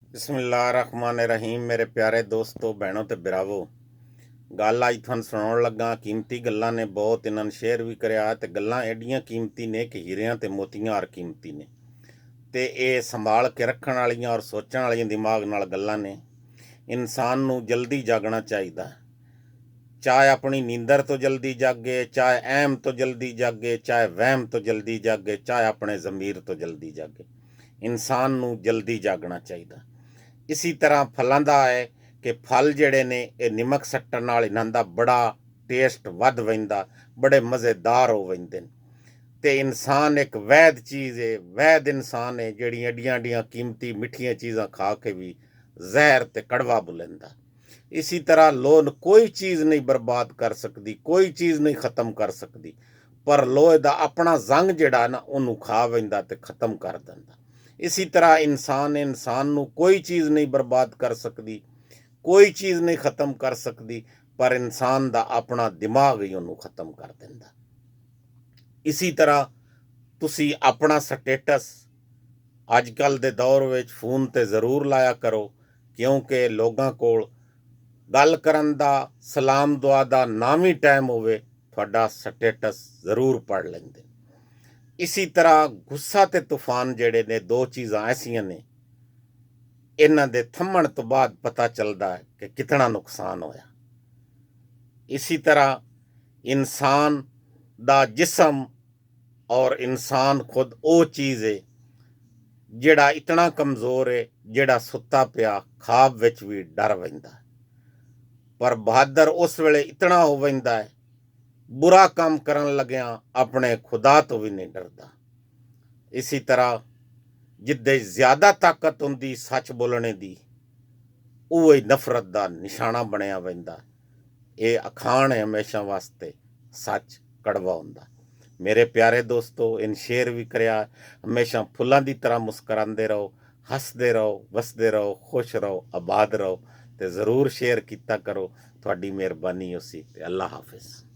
बिस्मिल्लाहिर्रहमानिर्रहीम। मेरे प्यारे दोस्तों, भैनों ते बिरावो, गल अज तुहानूं सुणाउण लगा। कीमती गल्लां ने बहुत, इन्हां ने शेयर भी करिया ते गल्लां एडियां कीमती ने कि हीरियां ते मोतियां हर कीमती ने ते ये संभाल के रखण वालियां और सोचण वालियां दिमाग नाल गल्लां ने। इंसान नूं जल्दी जागना चाहिदा, चाहे अपनी नींदर तो जल्दी जागे, चाहे अहम तो जल्दी जागे, चाहे वहम तो जल्दी जागे, चाहे अपने ज़मीर तो जल्दी जागे। इंसान नूं जल्दी जागना चाहिदा। इसी तरह फलों का है कि फल जड़े ने ये निमक सट्टन नाल इन्हां दा बड़ा टेस्ट वध वहिंदा, बड़े मज़ेदार हो वहिंदे ने। ते इंसान एक वैध चीज़ है, वैध इंसान है जिहड़ी एडियां एडियां कीमती मिठियां चीज़ां खा के भी जहर ते कड़वा बुलंदा। इसी तरह लोन कोई चीज़ नहीं बर्बाद कर सकती, कोई चीज़ नहीं ख़त्म कर सकती, पर लोहे दा अपना जंग जिहड़ा ना उन्होंने खा वहिंदा ते ख़त्म कर दिंदा। इसी तरह इंसान नूं कोई चीज़ नहीं बर्बाद कर सकती, कोई चीज़ नहीं ख़त्म कर सकती, पर इंसान दा अपना दिमाग ही उन्होंने ख़त्म कर दिंदा। इसी तरह तुसी अपना स्टेटस अजकल दे दौर विच फोन ते ज़रूर लाया करो, क्योंकि लोगों कोल गल करन दा, सलाम दुआ दा ना भी टाइम होवे, तुहाडा स्टेटस ज़रूर पढ़ लेंदे। इसी तरह गुस्सा ते तूफान जिहड़े ने दो चीज़ां ऐसियां ने, इन्हां दे थम्मण तो बाद पता चलदा है कि कितना नुकसान होया। इसी तरह इंसान दा जिस्म और इंसान खुद वो चीज़ है जिहड़ा इतना कमज़ोर है, जिहड़ा सुत्ता पिया खाब विच भी डर वहिंदा, पर बहादुर उस वेले इतना हो वहिंदा है, बुरा काम करन लग्या अपने खुदा तो भी नहीं डरदा। इसी तरह जिद्दे ज़्यादा ताकत हुंदी सच बोलने दी, उहो ही नफरत दा निशाना बनया वहिंदा। ये अखाण है हमेशा वास्ते, सच कड़वा हुंदा। मेरे प्यारे दोस्तों, इन शेयर भी करिया। हमेशा फुल्लां दी तरह मुस्करांदे रहो, हसदे रहो, वसदे रहो, खुश रहो, आबाद रहो ते ज़रूर शेयर कीता करो। तुहाडी मेहरबानी होसी ते अल्लाह हाफिज़।